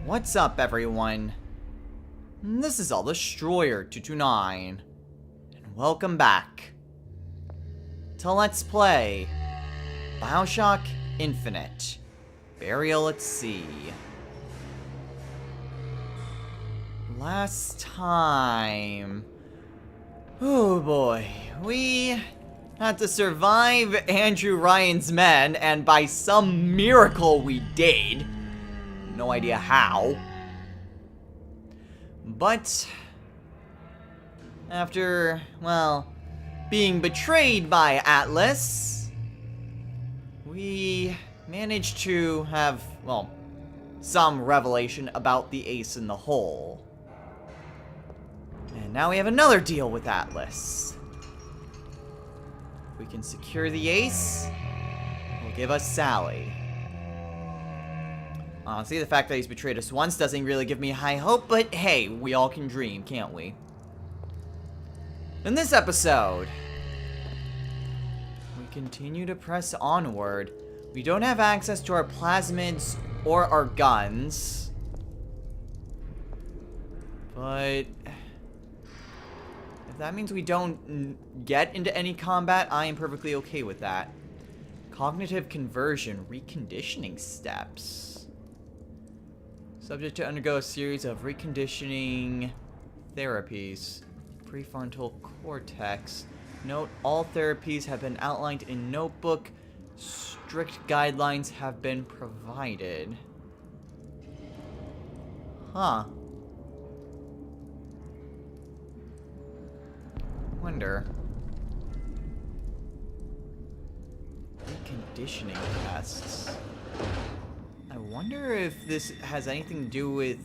What's up, everyone? This is All Destroyer 229, and welcome back to Let's Play Bioshock Infinite: Burial at Sea. Last time, oh boy, we had to survive Andrew Ryan's men, and by some miracle we did. No idea how. But after, well, being betrayed by Atlas, we managed to have, well, some revelation about the ace in the hole. And now we have another deal with Atlas. If we can secure the ace, he'll give us Sally. Honestly, the fact that he's betrayed us once doesn't really give me high hope, but hey, we all can dream, can't we? In this episode, we continue to press onward. We don't have access to our plasmids or our guns. But if that means we don't get into any combat, I am perfectly okay with that. Cognitive conversion, reconditioning steps. Subject to undergo a series of reconditioning therapies. Prefrontal cortex. Note, all therapies have been outlined in notebook. Strict guidelines have been provided. Huh. Wonder. Reconditioning tests. I wonder if this has anything to do with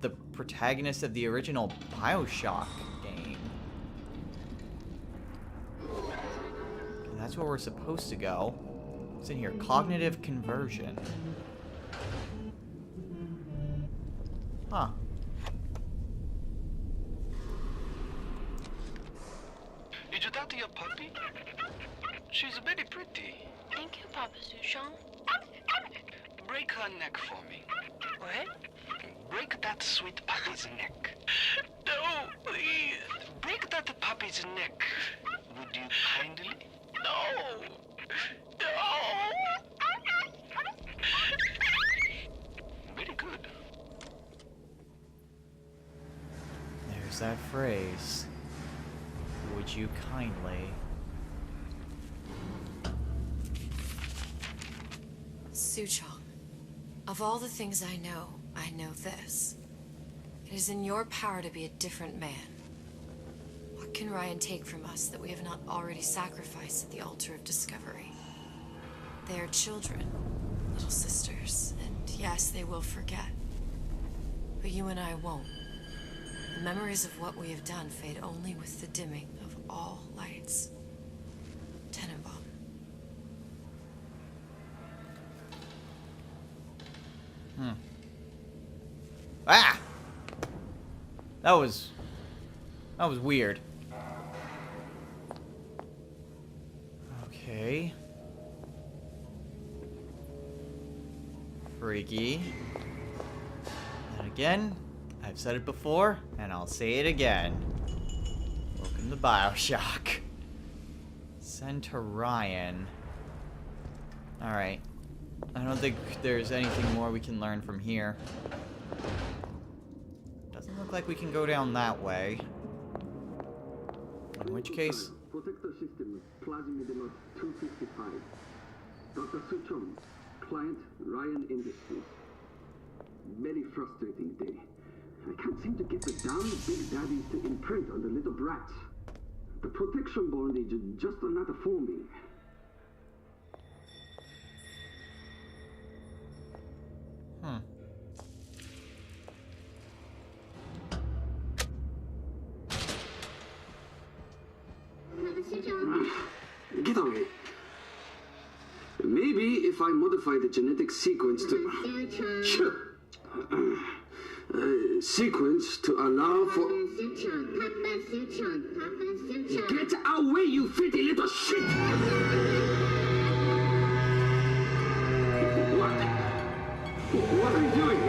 the protagonist of the original Bioshock game. Okay, that's where we're supposed to go. What's in here? Cognitive conversion. Huh. Did you talk to your puppy? She's very pretty. Thank you, Papa Sushong. Break her neck for me. What? Break that sweet puppy's neck. No, please. Break that puppy's neck. Would you kindly? No. No. Very good. There's that phrase. Would you kindly? Suchong, of all the things I know this. It is in your power to be a different man. What can Ryan take from us that we have not already sacrificed at the altar of discovery? They are children, little sisters, and yes, they will forget. But you and I won't. The memories of what we have done fade only with the dimming of all lights. Tenenbaum. Ah! That was weird. Okay. Freaky. And again, I've said it before, and I'll say it again. Welcome to Bioshock. Send to Ryan. Alright. I don't think there's anything more we can learn from here. Doesn't look like we can go down that way. In which case... Protector system, Plasmid 255. Dr. Suchong, client Ryan Industries. Very frustrating day. I can't seem to get the damn big daddies to imprint on the little brats. The protection bondage is just not forming. Get away. Maybe if I modify the genetic sequence to... sequence to allow for... Get away, you filthy little shit! What? What are you doing?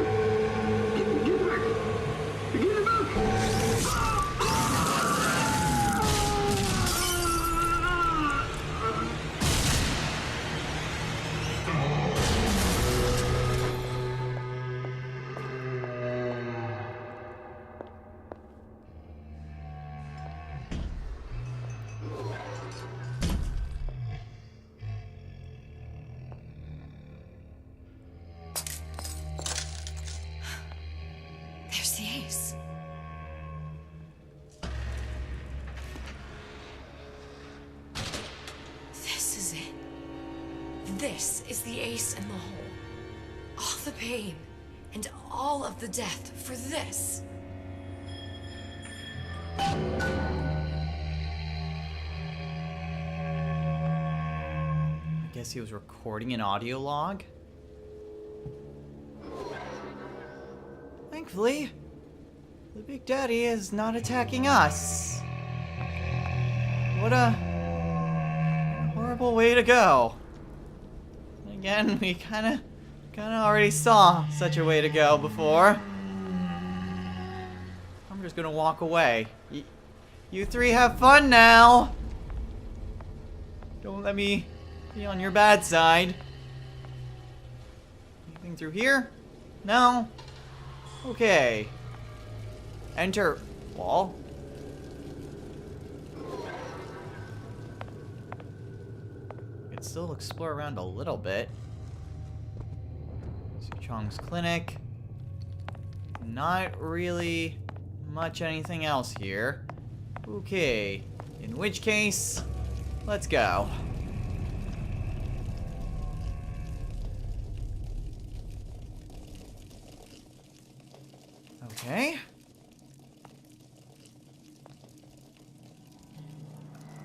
This is the ace in the hole. All the pain and all of the death for this. I guess he was recording an audio log. Thankfully, the Big Daddy is not attacking us. What a horrible way to go. Again, we kind of already saw such a way to go before. I'm just gonna walk away. You three have fun now. Don't let me be on your bad side. Anything through here? No? Okay. Enter wall. I can still explore around a little bit. Chong's clinic. Not really much anything else here. Okay. In which case, let's go. Okay.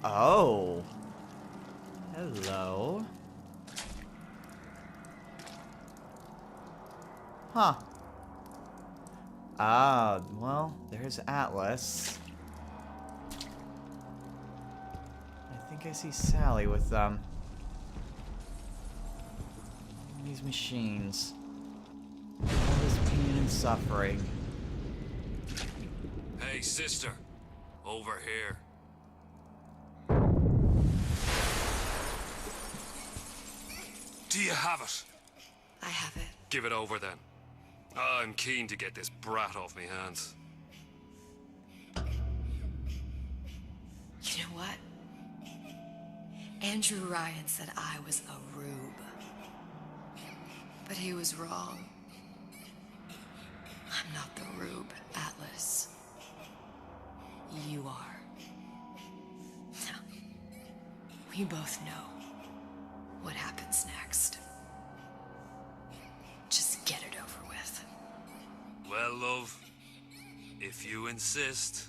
Oh. Hello. Huh. Ah, well, there's Atlas. I think I see Sally with these machines. All this pain and suffering. Hey, sister. Over here. Do you have it? I have it. Give it over then. I'm keen to get this brat off me hands. You know what? Andrew Ryan said I was a rube. But he was wrong. I'm not the rube, Atlas. You are. We both know what happens next. Just get it over with. Well, love, if you insist.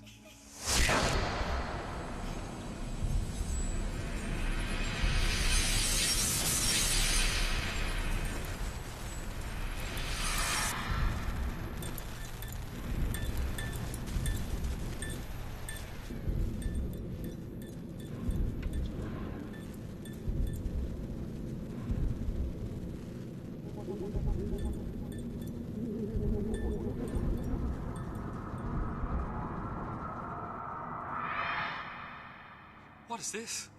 What is this?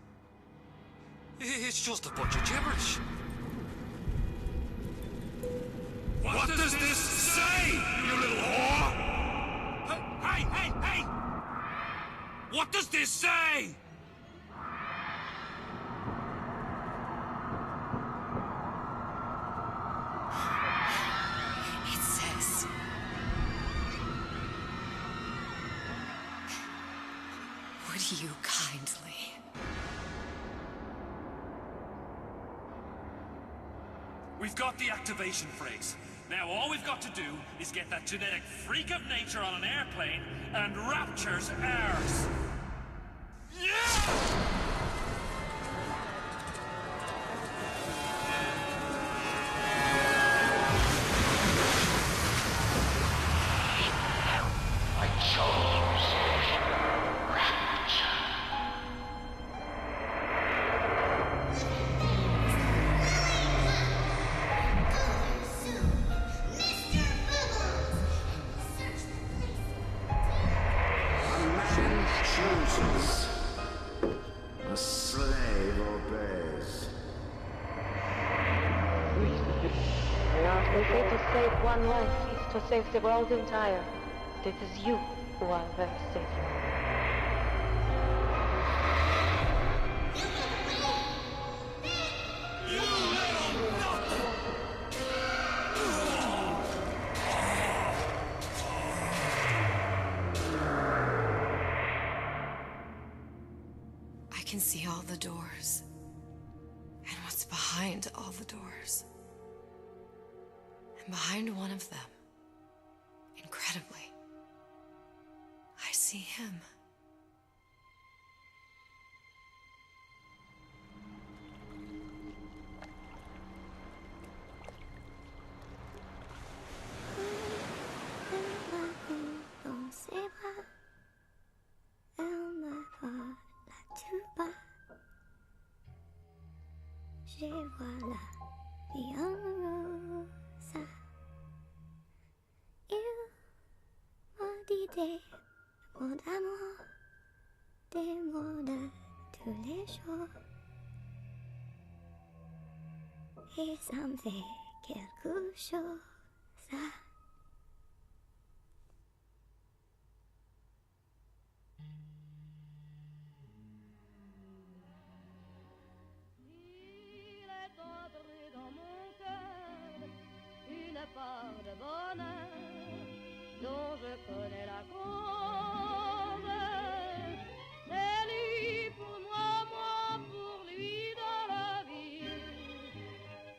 It's just a bunch of gibberish. What does this say, you little whore? Hey! What does this say? It says... Would you kindly... We've got the activation phrase. Now all we've got to do is get that genetic freak of nature on an airplane and Rapture's ours. Yeah! Chooses. A slave obeys. They say to save one life is to save the world entire. It is you who are their savior. I can see all the doors and what's behind behind all the doors. And behind one of them, incredibly, I see him. Dans ses bras, elle m'envoie la tuba. Je vois la vie en rosa. Il m'a dit des mots d'amour, des mots de tous les jours. Et ça me fait quelque chose. Part de bonheur dont je connais la cause. C'est lui pour moi, moi pour lui dans la vie.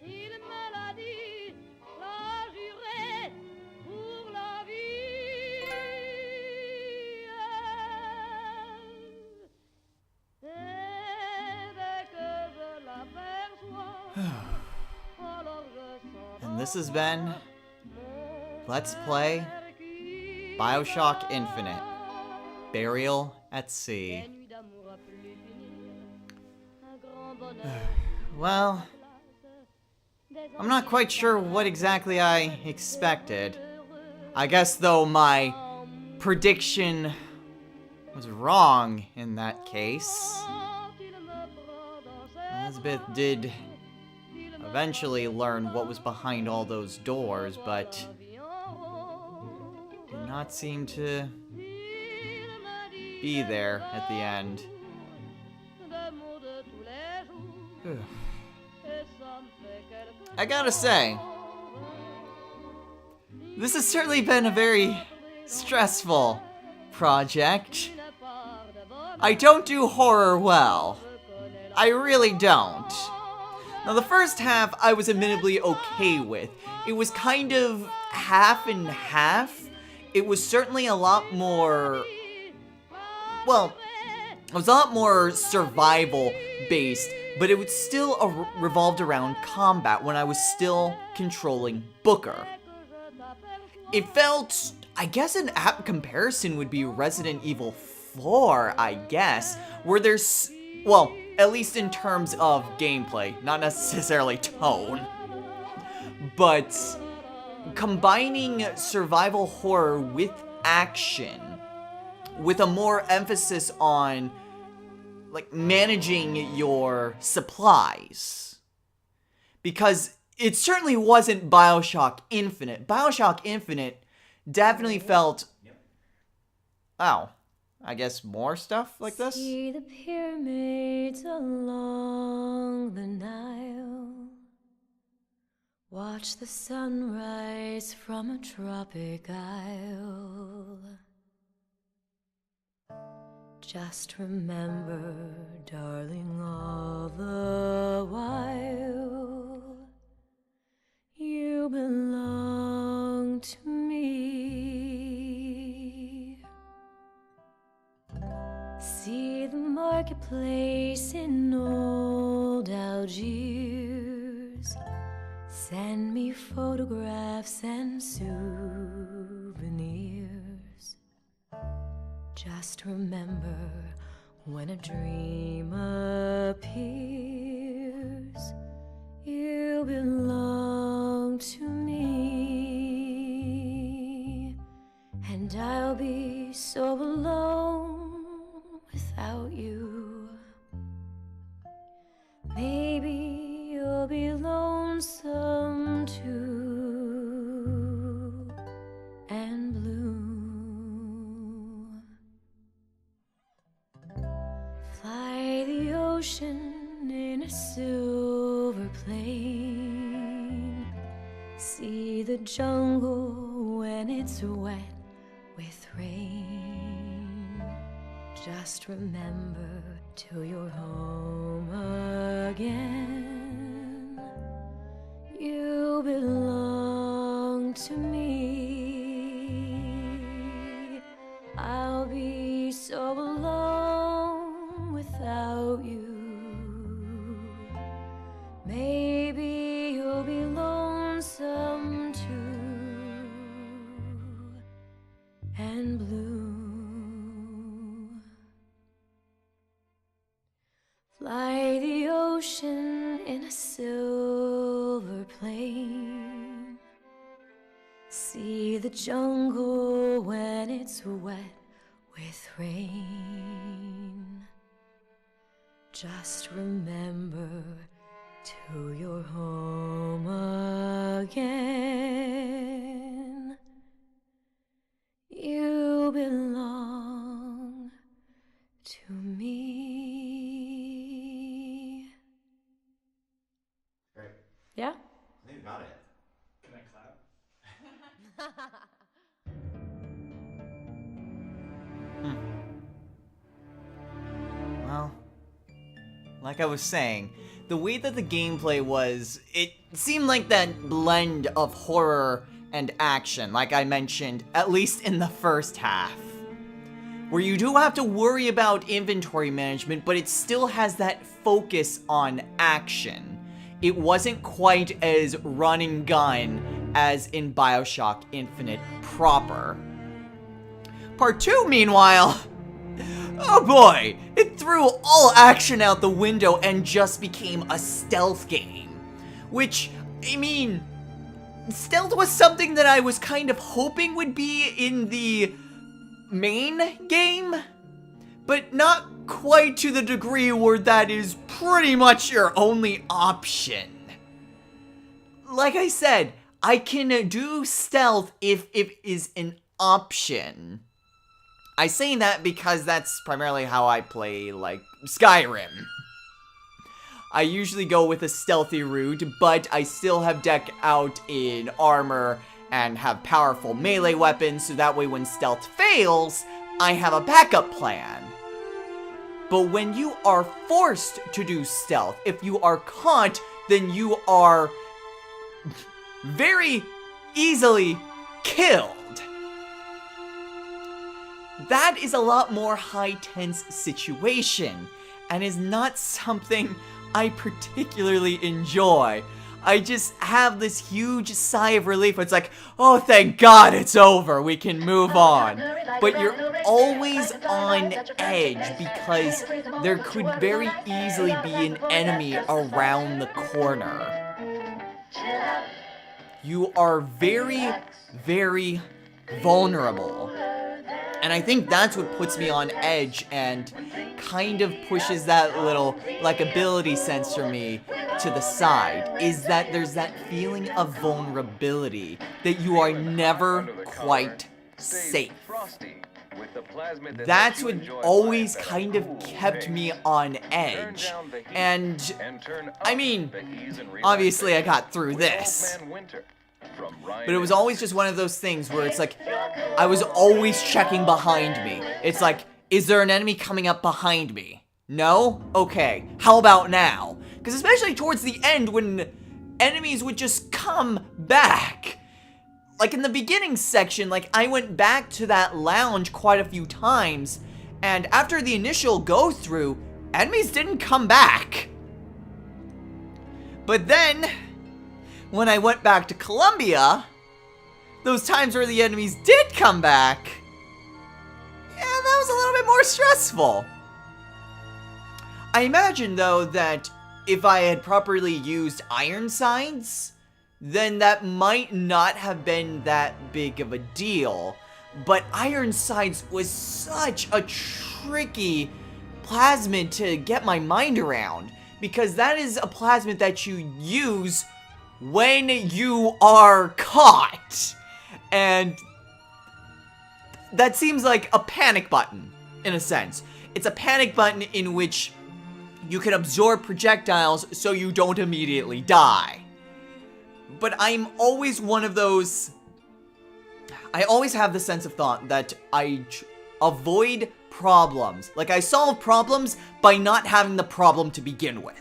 Il me l'a dit, l'a juré pour la vie. Et dès que je l'aperçois, alors je sens. And this has been Let's Play Bioshock Infinite, Burial at Sea. Well, I'm not quite sure what exactly I expected. I guess, though, my prediction was wrong in that case. Elizabeth did eventually learn what was behind all those doors, but did not seem to be there at the end. I gotta say, this has certainly been a very stressful project. I don't do horror well. I really don't. Now, the first half I was admittedly okay with. It was kind of half and half. It was certainly a lot more, well, it was a lot more survival based, but it was still revolved around combat when I was still controlling Booker. It felt, I guess an apt comparison would be Resident Evil 4, I guess, where there's, well, at least in terms of gameplay, not necessarily tone. But combining survival horror with action, with a more emphasis on, like, managing your supplies. Because it certainly wasn't Bioshock Infinite. Bioshock Infinite definitely felt, oh, I guess more stuff like this? See the pyramids along the Nile. Watch the sunrise from a tropic isle. Just remember, darling, all the while you belong to me. See the marketplace in old Algiers. Send me photographs and souvenirs. Just remember, when a dream appears, you belong to me. And I'll be so alone without you. Maybe you'll be lonesome too, and blue. Fly the ocean in a silver plane. See the jungle when it's wet with rain. Just remember, till you're home again, You belong to me. I'll be so alone without you. Maybe you'll be lonesome too, and blue. Fly the ocean in a silver plane. See the jungle when it's wet with rain. Just remember to your home again. You belong to me. Great. Yeah? I think you got it. Can I clap? Well, like I was saying, the way that the gameplay was, it seemed like that blend of horror and action, like I mentioned, at least in the first half. Where you do have to worry about inventory management, but it still has that focus on action. It wasn't quite as run and gun as in Bioshock Infinite proper. Part 2, meanwhile, oh boy, it threw all action out the window and just became a stealth game. Which, I mean, stealth was something that I was kind of hoping would be in the main game, but not quite to the degree where that is pretty much your only option. Like I said, I can do stealth if it is an option. I say that because that's primarily how I play, like, Skyrim. I usually go with a stealthy route, but I still have deck out in armor and have powerful melee weapons, so that way when stealth fails, I have a backup plan. But when you are forced to do stealth, if you are caught, then you are very easily killed. That is a lot more high-tense situation, and is not something I particularly enjoy. I just have this huge sigh of relief. It's like, oh, thank God it's over. We can move on. But you're always on edge because there could very easily be an enemy around the corner. You are very, very vulnerable. And I think that's what puts me on edge and kind of pushes that little, like, ability sense for me to the side, is that there's that feeling of vulnerability, that you are never quite safe. That's what always kind of kept me on edge. And, I mean, obviously I got through this. But it was always just one of those things where it's like, I was always checking behind me. It's like, is there an enemy coming up behind me? No? Okay. How about now? Because especially towards the end when enemies would just come back. Like in the beginning section, like I went back to that lounge quite a few times. And after the initial go through, enemies didn't come back. But then, when I went back to Columbia, those times where the enemies did come back, yeah, that was a little bit more stressful. I imagine, though, that if I had properly used Ironsides, then that might not have been that big of a deal. But Ironsides was such a tricky plasmid to get my mind around, because that is a plasmid that you use when you are caught. And that seems like a panic button, in a sense. It's a panic button in which you can absorb projectiles so you don't immediately die. But I'm always one of those... I always have the sense of thought that I avoid problems. Like, I solve problems by not having the problem to begin with.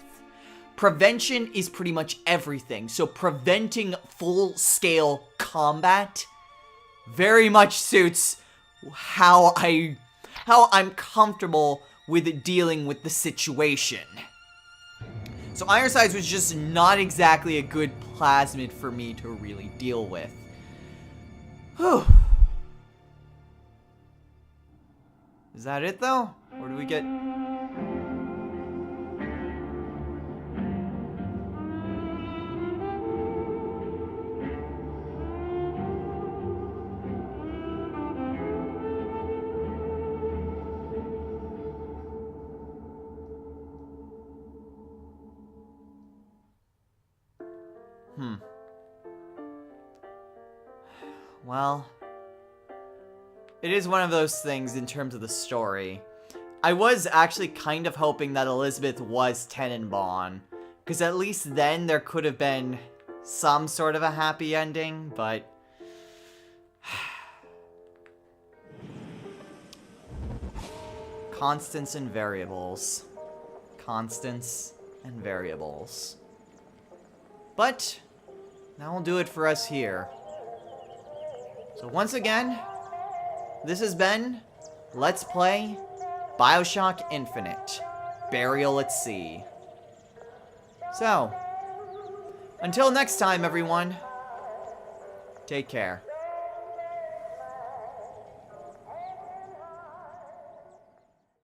prevention is pretty much everything. So preventing full-scale combat very much suits how I'm comfortable with dealing with the situation. So Ironsides was just not exactly a good plasmid for me to really deal with. Whew. Is that it though? Or do we get... Well, it is one of those things in terms of the story. I was actually kind of hoping that Elizabeth was Tenenbaum, because at least then there could have been some sort of a happy ending, but... Constants and variables. Constants and variables. But, that will do it for us here. So once again, this has been Let's Play Bioshock Infinite, Burial at Sea. So, until next time everyone, take care.